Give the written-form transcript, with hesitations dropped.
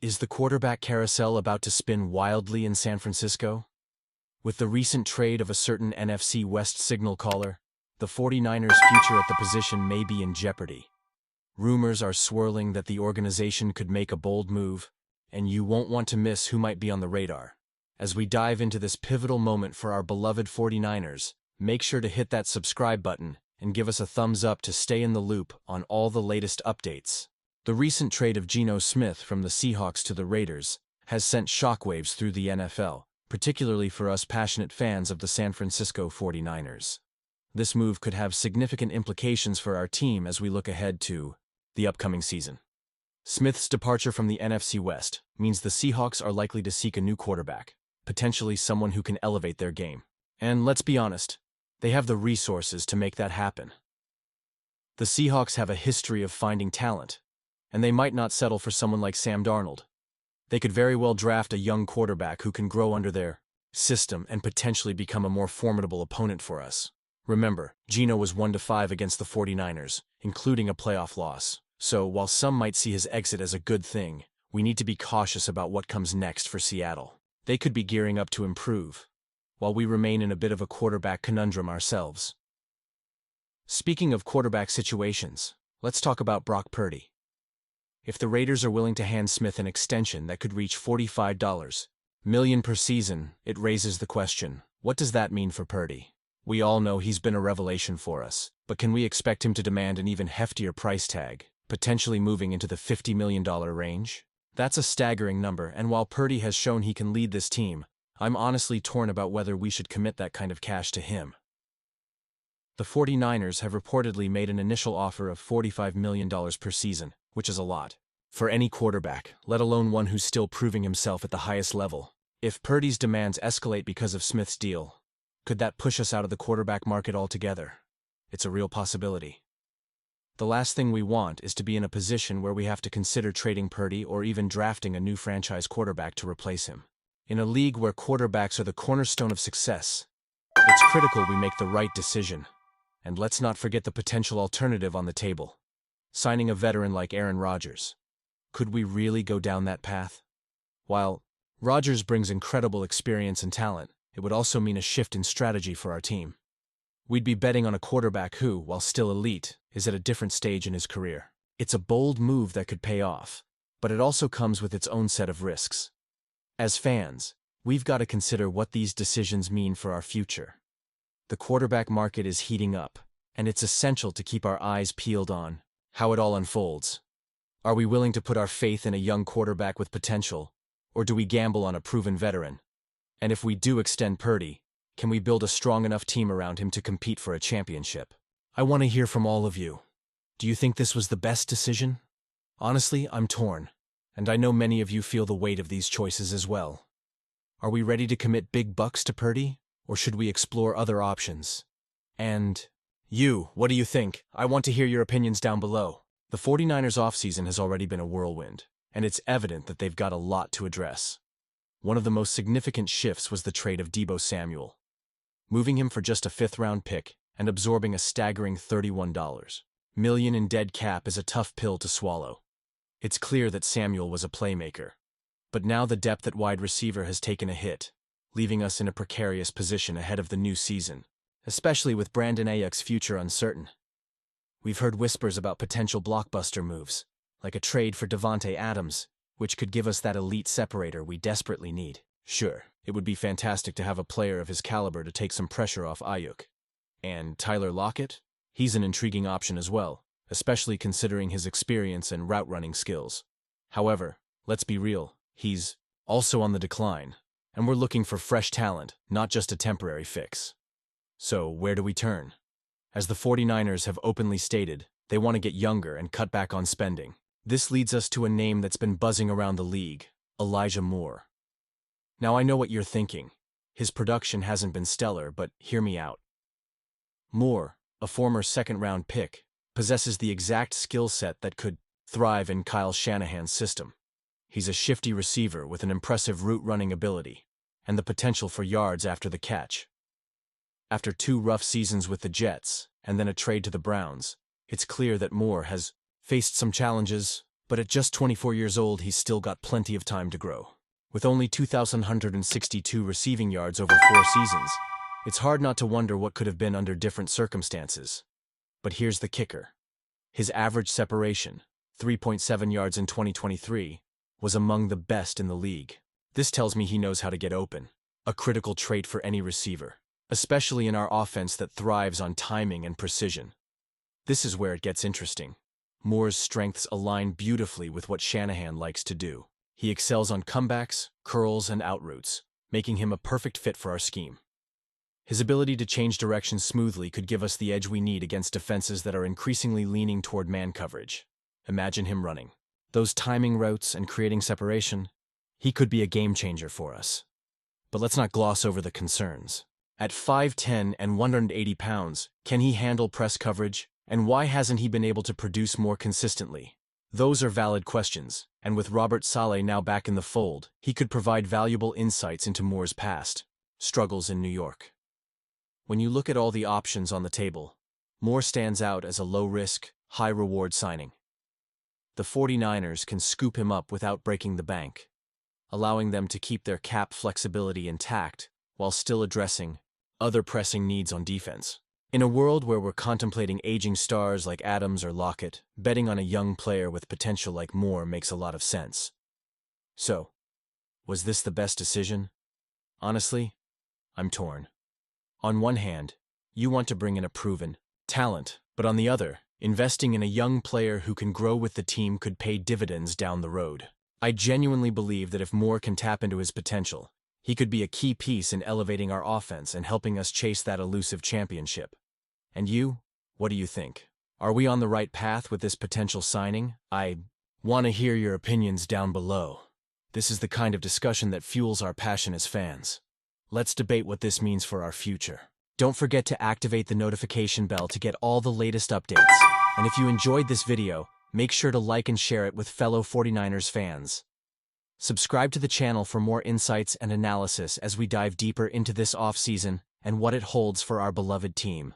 Is the quarterback carousel about to spin wildly in San Francisco? With the recent trade of a certain NFC West signal caller, the 49ers' future at the position may be in jeopardy. Rumors are swirling that the organization could make a bold move, and you won't want to miss who might be on the radar. As we dive into this pivotal moment for our beloved 49ers, make sure to hit that subscribe button and give us a thumbs up to stay in the loop on all the latest updates. The recent trade of Gino Smith from the Seahawks to the Raiders has sent shockwaves through the NFL, particularly for us passionate fans of the San Francisco 49ers. This move could have significant implications for our team as we look ahead to the upcoming season. Smith's departure from the NFC West means the Seahawks are likely to seek a new quarterback, potentially someone who can elevate their game. And let's be honest, they have the resources to make that happen. The Seahawks have a history of finding talent, and they might not settle for someone like Sam Darnold. They could very well draft a young quarterback who can grow under their system and potentially become a more formidable opponent for us. Remember, Gino was 1-5 against the 49ers, including a playoff loss. So, while some might see his exit as a good thing, we need to be cautious about what comes next for Seattle. They could be gearing up to improve, while we remain in a bit of a quarterback conundrum ourselves. Speaking of quarterback situations, let's talk about Brock Purdy. If the Raiders are willing to hand Smith an extension that could reach $45 million per season, it raises the question, what does that mean for Purdy? We all know he's been a revelation for us, but can we expect him to demand an even heftier price tag, potentially moving into the $50 million range? That's a staggering number, and while Purdy has shown he can lead this team, I'm honestly torn about whether we should commit that kind of cash to him. The 49ers have reportedly made an initial offer of $45 million per season, which is a lot for any quarterback, let alone one who's still proving himself at the highest level. If Purdy's demands escalate because of Smith's deal, could that push us out of the quarterback market altogether? It's a real possibility. The last thing we want is to be in a position where we have to consider trading Purdy or even drafting a new franchise quarterback to replace him. In a league where quarterbacks are the cornerstone of success, it's critical we make the right decision. And let's not forget the potential alternative on the table: signing a veteran like Aaron Rodgers. Could we really go down that path? While Rodgers brings incredible experience and talent, it would also mean a shift in strategy for our team. We'd be betting on a quarterback who, while still elite, is at a different stage in his career. It's a bold move that could pay off, but it also comes with its own set of risks. As fans, we've got to consider what these decisions mean for our future. The quarterback market is heating up, and it's essential to keep our eyes peeled on how it all unfolds. Are we willing to put our faith in a young quarterback with potential, or do we gamble on a proven veteran? And if we do extend Purdy, can we build a strong enough team around him to compete for a championship? I want to hear from all of you. Do you think this was the best decision? Honestly, I'm torn, and I know many of you feel the weight of these choices as well. Are we ready to commit big bucks to Purdy, or should we explore other options? And you, what do you think? I want to hear your opinions down below. The 49ers offseason has already been a whirlwind, and it's evident that they've got a lot to address. One of the most significant shifts was the trade of Deebo Samuel. Moving him for just a fifth-round pick and absorbing a staggering $31 million in dead cap is a tough pill to swallow. It's clear that Samuel was a playmaker, but now the depth at wide receiver has taken a hit, leaving us in a precarious position ahead of the new season, especially with Brandon Ayuk's future uncertain. We've heard whispers about potential blockbuster moves, like a trade for Davante Adams, which could give us that elite separator we desperately need. Sure, it would be fantastic to have a player of his caliber to take some pressure off Ayuk. And Tyler Lockett? He's an intriguing option as well, especially considering his experience and route-running skills. However, let's be real, he's also on the decline, and we're looking for fresh talent, not just a temporary fix. So, where do we turn? As the 49ers have openly stated, they want to get younger and cut back on spending. This leads us to a name that's been buzzing around the league: Elijah Moore. Now I know what you're thinking. His production hasn't been stellar, but hear me out. Moore, a former second-round pick, possesses the exact skill set that could thrive in Kyle Shanahan's system. He's a shifty receiver with an impressive route-running ability and the potential for yards after the catch. After 2 rough seasons with the Jets and then a trade to the Browns, it's clear that Moore has faced some challenges But at just 24 years old, he's still got plenty of time to grow. With only 2,162 receiving yards over 4 seasons, it's hard not to wonder what could have been under different circumstances. But here's the kicker. His average separation, 3.7 yards in 2023, was among the best in the league. This tells me he knows how to get open, a critical trait for any receiver, especially in our offense that thrives on timing and precision. This is where it gets interesting. Moore's strengths align beautifully with what Shanahan likes to do. He excels on comebacks, curls, and out routes, making him a perfect fit for our scheme. His ability to change direction smoothly could give us the edge we need against defenses that are increasingly leaning toward man coverage. Imagine him running those timing routes and creating separation. He could be a game changer for us. But let's not gloss over the concerns. At 5'10" and 180 pounds, can he handle press coverage? And why hasn't he been able to produce more consistently? Those are valid questions, and with Robert Saleh now back in the fold, he could provide valuable insights into Moore's past struggles in New York. When you look at all the options on the table, Moore stands out as a low-risk, high-reward signing. The 49ers can scoop him up without breaking the bank, allowing them to keep their cap flexibility intact while still addressing other pressing needs on defense. In a world where we're contemplating aging stars like Adams or Lockett, betting on a young player with potential like Moore makes a lot of sense. So, was this the best decision? Honestly, I'm torn. On one hand, you want to bring in a proven talent, but on the other, investing in a young player who can grow with the team could pay dividends down the road. I genuinely believe that if Moore can tap into his potential, he could be a key piece in elevating our offense and helping us chase that elusive championship. And you? What do you think? Are we on the right path with this potential signing? I want to hear your opinions down below. This is the kind of discussion that fuels our passion as fans. Let's debate what this means for our future. Don't forget to activate the notification bell to get all the latest updates. And if you enjoyed this video, make sure to like and share it with fellow 49ers fans. Subscribe to the channel for more insights and analysis as we dive deeper into this offseason and what it holds for our beloved team.